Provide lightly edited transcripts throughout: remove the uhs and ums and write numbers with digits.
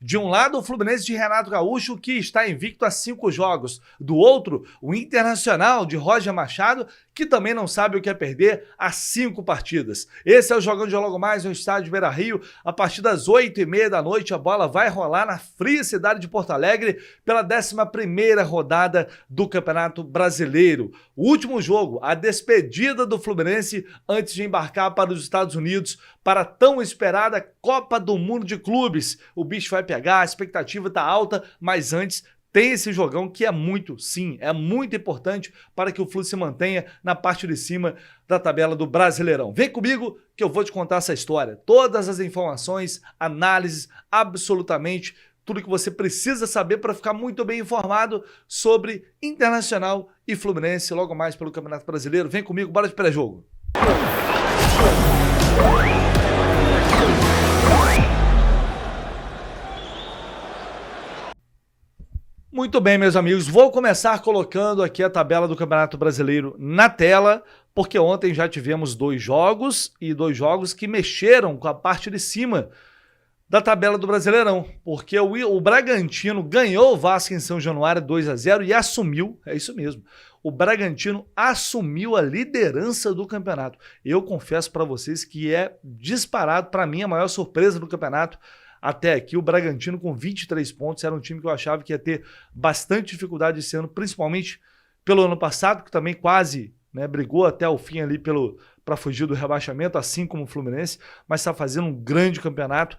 De um lado, o Fluminense de Renato Gaúcho, que está invicto a 5 jogos. Do outro, o Internacional de Roger Machado, que também não sabe o que é perder a 5 partidas. Esse é o Jogão de Logo Mais no estádio Beira-Rio. A partir das 8h30 da noite, a bola vai rolar na fria cidade de Porto Alegre pela 11ª rodada do Campeonato Brasileiro. O último jogo, a despedida do Fluminense antes de embarcar para os Estados Unidos para a tão esperada Copa do Mundo de Clubes. O bicho vai pegar, a expectativa está alta, mas antes tem esse jogão que é muito, sim, é muito importante para que o Flu se mantenha na parte de cima da tabela do Brasileirão. Vem comigo que eu vou te contar essa história. Todas as informações, análises, absolutamente tudo que você precisa saber para ficar muito bem informado sobre Internacional e Fluminense logo mais pelo Campeonato Brasileiro. Vem comigo, bora de pré-jogo. Muito bem, meus amigos, vou começar colocando aqui a tabela do Campeonato Brasileiro na tela, porque ontem já tivemos 2 jogos e 2 jogos que mexeram com a parte de cima da tabela do Brasileirão, porque o Bragantino ganhou o Vasco em São Januário 2-0 e assumiu, é isso mesmo, o Bragantino assumiu a liderança do campeonato. Eu confesso para vocês que é disparado, para mim, a maior surpresa do campeonato. Até aqui, o Bragantino com 23 pontos, era um time que eu achava que ia ter bastante dificuldade esse ano, principalmente pelo ano passado, que também quase brigou até o fim ali para fugir do rebaixamento, assim como o Fluminense, mas está fazendo um grande campeonato.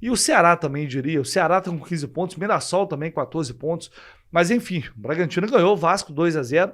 E o Ceará também, diria, o Ceará está com 15 pontos, Mirassol também 14 pontos, mas enfim, o Bragantino ganhou o Vasco 2-0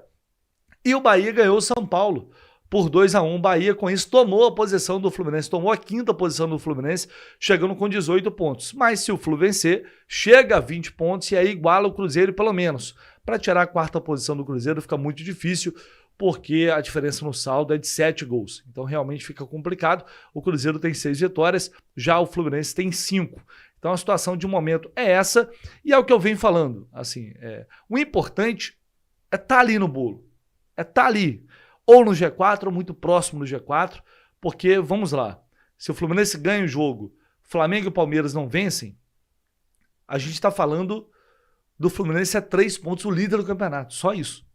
e o Bahia ganhou o São Paulo por 2-1. Bahia, com isso, tomou a posição do Fluminense, tomou a 5ª posição do Fluminense, chegando com 18 pontos. Mas se o Flu vencer, chega a 20 pontos e aí iguala o Cruzeiro pelo menos. Para tirar a 4ª posição do Cruzeiro fica muito difícil, porque a diferença no saldo é de 7 gols. Então realmente fica complicado. O Cruzeiro tem 6 vitórias, já o Fluminense tem 5. Então a situação de momento é essa, e é o que eu venho falando. Assim, o importante é estar ali no bolo, é estar ali, ou no G4, ou muito próximo do G4, porque, vamos lá, se o Fluminense ganha o jogo, Flamengo e Palmeiras não vencem, a gente está falando do Fluminense a 3 pontos, o líder do campeonato, só isso,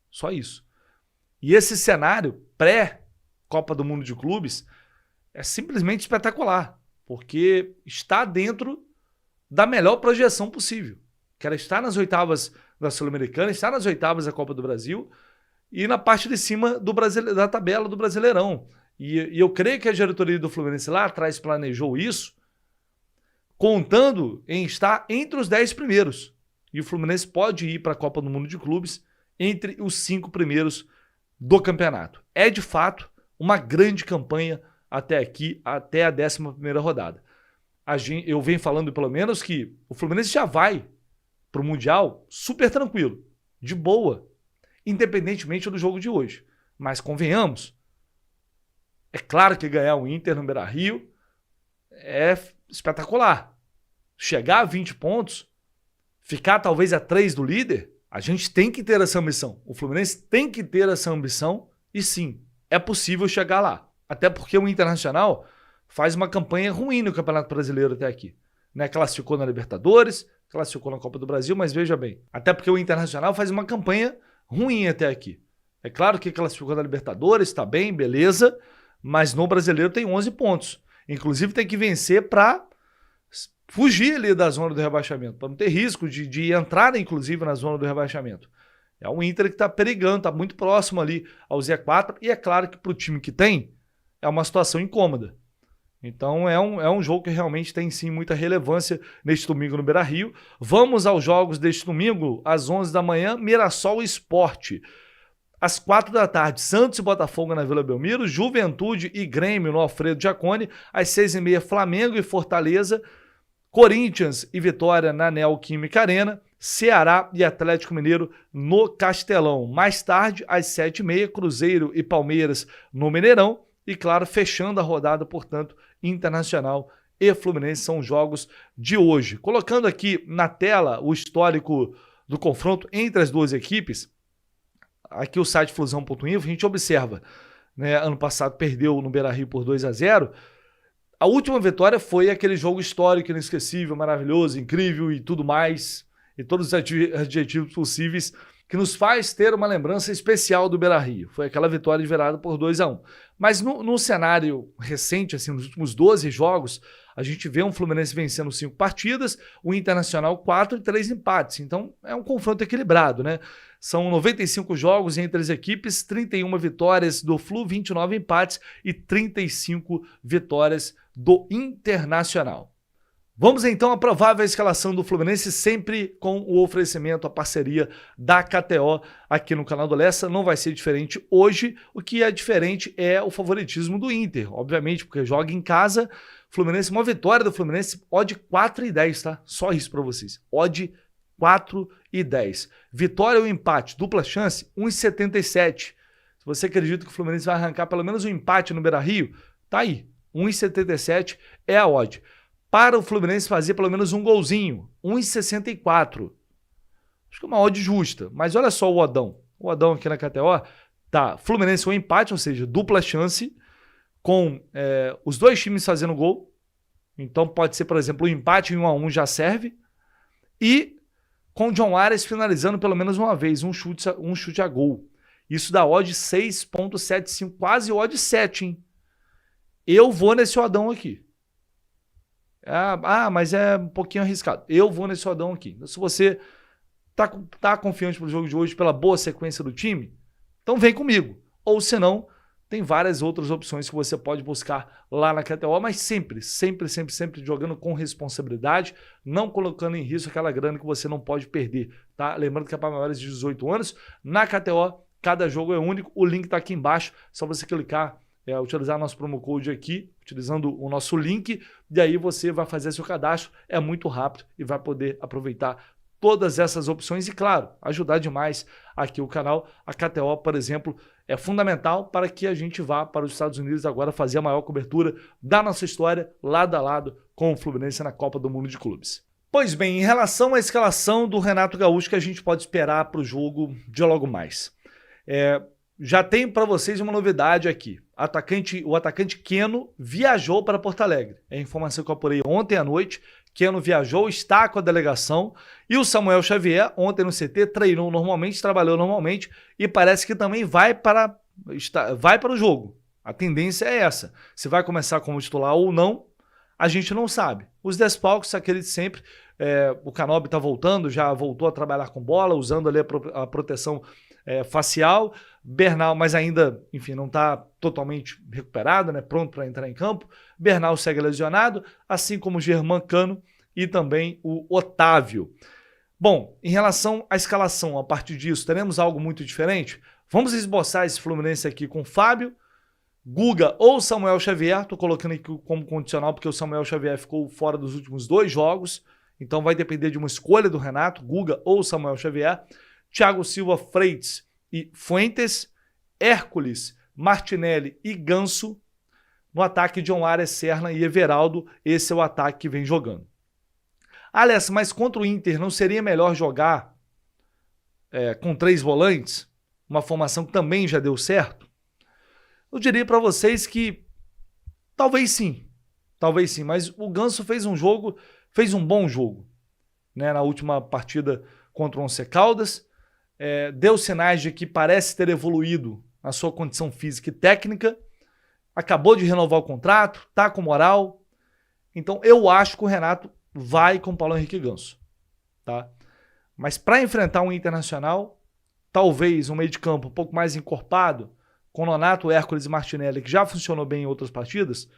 só isso. E esse cenário pré-Copa do Mundo de Clubes é simplesmente espetacular, porque está dentro da melhor projeção possível, que era estar nas oitavas da Sul-Americana, estar nas oitavas da Copa do Brasil, e na parte de cima da tabela do Brasileirão. E eu creio que a diretoria do Fluminense lá atrás planejou isso, contando em estar entre os 10 primeiros. E o Fluminense pode ir para a Copa do Mundo de Clubes entre os 5 primeiros do campeonato. É, de fato, uma grande campanha até aqui, até a 11ª rodada. Eu venho falando, pelo menos, que o Fluminense já vai para o Mundial super tranquilo, de boa, independentemente do jogo de hoje. Mas convenhamos, é claro que ganhar o Inter no Beira-Rio é espetacular. Chegar a 20 pontos, ficar talvez a 3 do líder, a gente tem que ter essa ambição. O Fluminense tem que ter essa ambição e sim, é possível chegar lá. Até porque o Internacional faz uma campanha ruim no Campeonato Brasileiro até aqui. Classificou na Libertadores, classificou na Copa do Brasil, mas veja bem, até porque o Internacional faz uma campanha ruim até aqui. É claro que classificou na Libertadores, está bem, beleza, mas no Brasileiro tem 11 pontos. Inclusive tem que vencer para fugir ali da zona do rebaixamento, para não ter risco de entrar, inclusive, na zona do rebaixamento. É um Inter que está perigando, está muito próximo ali ao Z4, e é claro que para o time que tem, é uma situação incômoda. Então é um jogo que realmente tem sim muita relevância neste domingo no Beira-Rio. Vamos aos jogos deste domingo, às 11 da manhã, Mirassol Sport. Às 4 da tarde, Santos e Botafogo na Vila Belmiro, Juventude e Grêmio no Alfredo Jaconi. Às 6h30, Flamengo e Fortaleza, Corinthians e Vitória na Neoquímica Arena, Ceará e Atlético Mineiro no Castelão. Mais tarde, às 7h30, Cruzeiro e Palmeiras no Mineirão. E, claro, fechando a rodada, portanto, Internacional e Fluminense são os jogos de hoje. Colocando aqui na tela o histórico do confronto entre as duas equipes, aqui o site flusão.info, a gente observa, ano passado perdeu no Beira-Rio por 2-0, A última vitória foi aquele jogo histórico, inesquecível, maravilhoso, incrível e tudo mais, e todos os adjetivos possíveis, que nos faz ter uma lembrança especial do Beira-Rio. Foi aquela vitória de virada por 2-1. Mas no cenário recente, assim, nos últimos 12 jogos, a gente vê um Fluminense vencendo 5 partidas, o Internacional 4 e 3 empates. Então é um confronto equilibrado, né? São 95 jogos entre as equipes, 31 vitórias do Flu, 29 empates e 35 vitórias do Internacional. Vamos então à provável escalação do Fluminense, sempre com o oferecimento, a parceria da KTO aqui no canal do Lessa. Não vai ser diferente hoje. O que é diferente é o favoritismo do Inter, obviamente, porque joga em casa. Fluminense, uma vitória do Fluminense, odd 4,10, tá? Só isso para vocês. Odd 4,10. Vitória ou empate, dupla chance, 1,77. Se você acredita que o Fluminense vai arrancar pelo menos um empate no Beira-Rio, tá aí. 1,77 é a odd. Para o Fluminense fazer pelo menos um golzinho, 1,64. Acho que é uma odd justa, mas olha só o oddão. O oddão aqui na KTO tá Fluminense um empate, ou seja, dupla chance, com os dois times fazendo gol. Então pode ser, por exemplo, um empate em 1-1 já serve. E com o John Arias finalizando pelo menos uma vez, um chute a gol. Isso dá odd 6,75, quase odd 7, hein? Eu vou nesse oddão aqui. Mas é um pouquinho arriscado. Eu vou nesse oddão aqui. Se você tá confiante pro jogo de hoje, pela boa sequência do time, então vem comigo. Ou se não, tem várias outras opções que você pode buscar lá na KTO, mas sempre jogando com responsabilidade, não colocando em risco aquela grana que você não pode perder, tá? Lembrando que é para maiores de 18 anos, na KTO, cada jogo é único, o link tá aqui embaixo, só você clicar, utilizar nosso promo code aqui, utilizando o nosso link, e aí você vai fazer seu cadastro, é muito rápido e vai poder aproveitar todas essas opções e, claro, ajudar demais aqui o canal. A KTO, por exemplo, é fundamental para que a gente vá para os Estados Unidos agora fazer a maior cobertura da nossa história, lado a lado com o Fluminense na Copa do Mundo de Clubes. Pois bem, em relação à escalação do Renato Gaúcho, que a gente pode esperar para o jogo de logo mais. Já tenho para vocês uma novidade aqui. O atacante Keno viajou para Porto Alegre. É a informação que eu apurei ontem à noite. Keno viajou, está com a delegação. E o Samuel Xavier, ontem no CT, treinou normalmente, trabalhou normalmente e parece que também vai para o jogo. A tendência é essa. Se vai começar como titular ou não, a gente não sabe. Os desfalques, aquele de sempre. O Canóbio está voltando, já voltou a trabalhar com bola, usando ali a proteção facial. Bernal, mas ainda, enfim, não está totalmente recuperado, né? Pronto para entrar em campo. Bernal segue lesionado, assim como o Germancano e também o Otávio. Bom, em relação à escalação, a partir disso, teremos algo muito diferente? Vamos esboçar esse Fluminense aqui com Fábio, Guga ou Samuel Xavier. Estou colocando aqui como condicional porque o Samuel Xavier ficou fora dos últimos 2 jogos, então vai depender de uma escolha do Renato, Guga ou Samuel Xavier. Thiago Silva, Freitas e Fuentes, Hércules, Martinelli e Ganso. No ataque, John Arias, Serna e Everaldo. Esse é o ataque que vem jogando. Aliás, mas contra o Inter não seria melhor jogar com 3 volantes? Uma formação que também já deu certo? Eu diria para vocês que talvez sim, mas o Ganso fez um bom jogo, né, na última partida contra o Once Caldas. Deu sinais de que parece ter evoluído na sua condição física e técnica, acabou de renovar o contrato, tá com moral. Então eu acho que o Renato vai com o Paulo Henrique Ganso, tá? Mas para enfrentar um Internacional, talvez um meio de campo um pouco mais encorpado, com Nonato, Hércules e Martinelli, que já funcionou bem em outras partidas,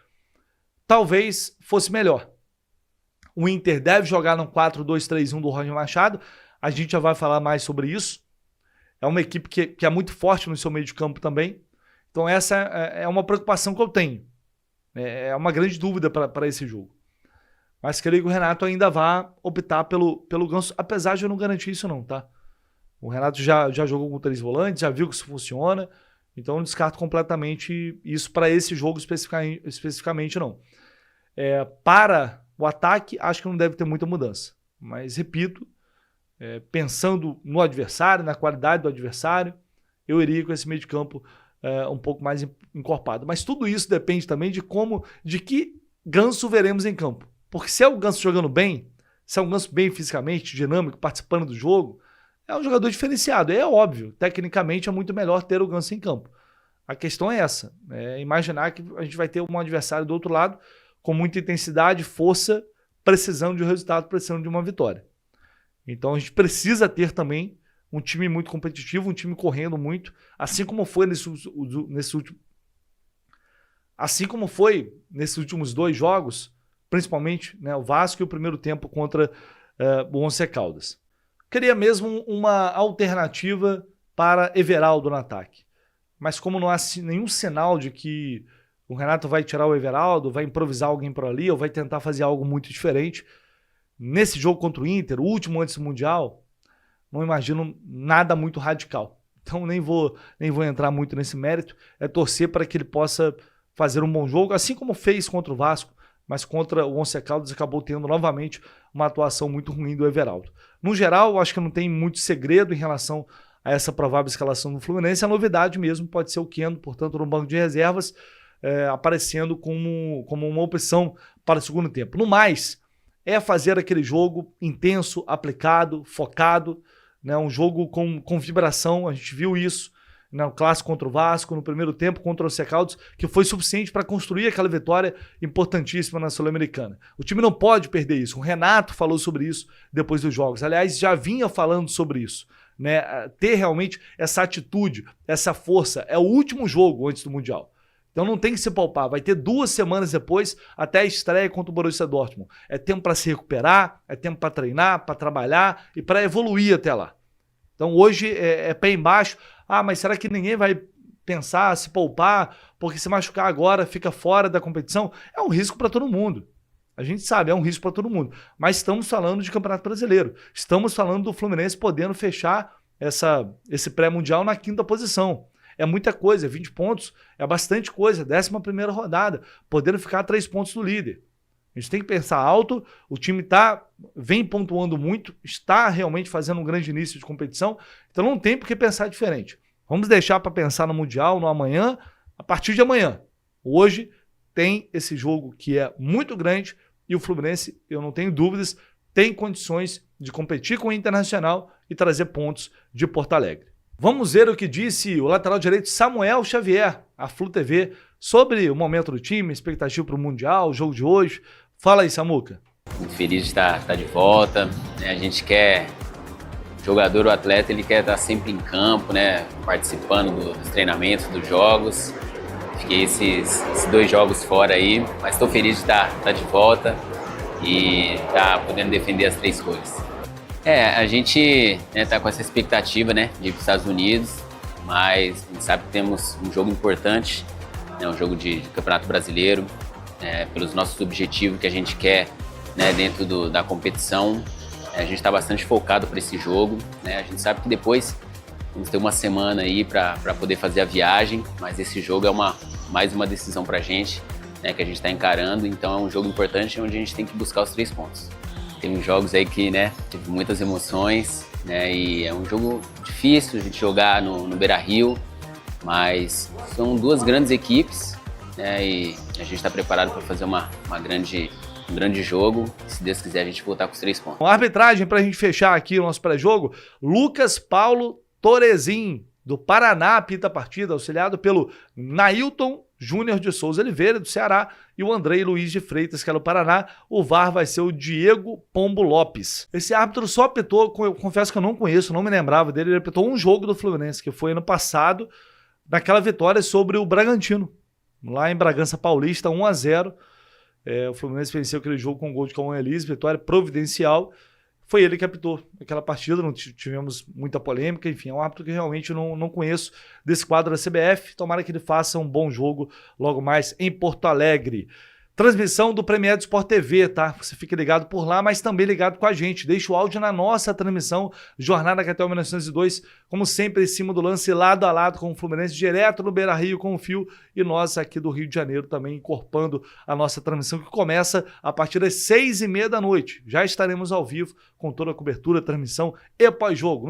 talvez fosse melhor. O Inter deve jogar no 4-2-3-1 do Roger Machado, a gente já vai falar mais sobre isso. É uma equipe que é muito forte no seu meio de campo também. Então essa é uma preocupação que eu tenho. É uma grande dúvida para esse jogo. Mas creio que o Renato ainda vai optar pelo Ganso, apesar de eu não garantir isso não, tá? O Renato já jogou com 3 volantes, já viu que isso funciona. Então eu não descarto completamente isso para esse jogo especificamente não. Para o ataque, acho que não deve ter muita mudança. Mas, repito, pensando no adversário, na qualidade do adversário, eu iria com esse meio de campo um pouco mais encorpado. Mas tudo isso depende também de que Ganso veremos em campo. Porque se é o Ganso jogando bem, se é um Ganso bem fisicamente, dinâmico, participando do jogo, é um jogador diferenciado. É óbvio, tecnicamente é muito melhor ter o Ganso em campo. A questão é essa, é imaginar que a gente vai ter um adversário do outro lado com muita intensidade, força, precisando de um resultado, precisando de uma vitória. Então a gente precisa ter também um time muito competitivo, um time correndo muito, assim como foi nesses últimos 2 jogos, principalmente, né, o Vasco e o primeiro tempo contra o Once Caldas. Queria mesmo uma alternativa para Everaldo no ataque. Mas como não há nenhum sinal de que o Renato vai tirar o Everaldo, vai improvisar alguém por ali, ou vai tentar fazer algo muito diferente, nesse jogo contra o Inter, o último antes do Mundial, não imagino nada muito radical. Então nem vou entrar muito nesse mérito, é torcer para que ele possa fazer um bom jogo, assim como fez contra o Vasco, mas contra o Once Caldas acabou tendo novamente uma atuação muito ruim do Everaldo. No geral, acho que não tem muito segredo em relação a essa provável escalação do Fluminense. A novidade mesmo pode ser o Keno, portanto, no banco de reservas, aparecendo como uma opção para o segundo tempo. No mais, é fazer aquele jogo intenso, aplicado, focado, né? Um jogo com vibração, a gente viu isso no clássico contra o Vasco, no primeiro tempo contra o Once Caldas, que foi suficiente para construir aquela vitória importantíssima na Sul-Americana. O time não pode perder isso. O Renato falou sobre isso depois dos jogos. Aliás, já vinha falando sobre isso. Né? Ter realmente essa atitude, essa força. É o último jogo antes do Mundial. Então não tem que se poupar. Vai ter 2 semanas depois até a estreia contra o Borussia Dortmund. É tempo para se recuperar, é tempo para treinar, para trabalhar e para evoluir até lá. Então hoje é pé embaixo. Ah, mas será que ninguém vai pensar, se poupar, porque se machucar agora fica fora da competição? É um risco para todo mundo. A gente sabe, é um risco para todo mundo. Mas estamos falando de Campeonato Brasileiro. Estamos falando do Fluminense podendo fechar esse pré-mundial na 5ª posição. É muita coisa, 20 pontos é bastante coisa. 11ª rodada, podendo ficar a 3 pontos do líder. A gente tem que pensar alto, o time vem pontuando muito, está realmente fazendo um grande início de competição, então não tem por que pensar diferente. Vamos deixar para pensar no Mundial, no amanhã, a partir de amanhã. Hoje tem esse jogo que é muito grande e o Fluminense, eu não tenho dúvidas, tem condições de competir com o Internacional e trazer pontos de Porto Alegre. Vamos ver o que disse o lateral direito Samuel Xavier, à Flu TV, sobre o momento do time, expectativa para o Mundial, o jogo de hoje. Fala aí, Samuca. Muito feliz de estar de volta, né? A gente quer, o jogador, o atleta, ele quer estar sempre em campo, né? Participando dos treinamentos, dos jogos. Fiquei esses 2 jogos fora aí, mas estou feliz de estar de volta e estar podendo defender as 3 cores. A gente tá com essa expectativa, né, de ir para os Estados Unidos, mas a gente sabe que temos um jogo importante, né, um jogo de Campeonato Brasileiro, pelos nossos objetivos que a gente quer, né, dentro da competição. A gente está bastante focado para esse jogo, né? A gente sabe que depois vamos ter uma semana aí para poder fazer a viagem, mas esse jogo é mais uma decisão para a gente, né, que a gente está encarando, então é um jogo importante onde a gente tem que buscar os 3 pontos. Tem uns jogos aí que, né, teve muitas emoções, né, e é um jogo difícil a gente jogar no Beira-Rio, mas são 2 grandes equipes, né, e a gente está preparado para fazer um grande jogo. Se Deus quiser, a gente voltar com os 3 pontos. A arbitragem, para a gente fechar aqui o nosso pré-jogo, Lucas Paulo Torezin, do Paraná, apita a partida, auxiliado pelo Nailton Júnior de Souza Oliveira, do Ceará, e o Andrei Luiz de Freitas, que é do Paraná. O VAR vai ser o Diego Pombo Lopes. Esse árbitro só apitou, eu confesso que eu não conheço, não me lembrava dele, ele apitou um jogo do Fluminense, que foi ano passado, naquela vitória sobre o Bragantino, lá em Bragança Paulista, 1-0. O Fluminense venceu aquele jogo com o gol de Cauã Elise, vitória providencial. Foi ele que apitou aquela partida, não tivemos muita polêmica, enfim, é um árbitro que realmente não conheço desse quadro da CBF. Tomara que ele faça um bom jogo logo mais em Porto Alegre. Transmissão do Premier do Sport TV, tá? Você fique ligado por lá, mas também ligado com a gente. Deixa o áudio na nossa transmissão, Jornada Catel 1902, como sempre, em cima do lance, lado a lado com o Fluminense, direto no Beira-Rio com o Fio, e nós aqui do Rio de Janeiro também incorporando a nossa transmissão, que começa a partir das 6h30 da noite. Já estaremos ao vivo com toda a cobertura, transmissão e pós-jogo.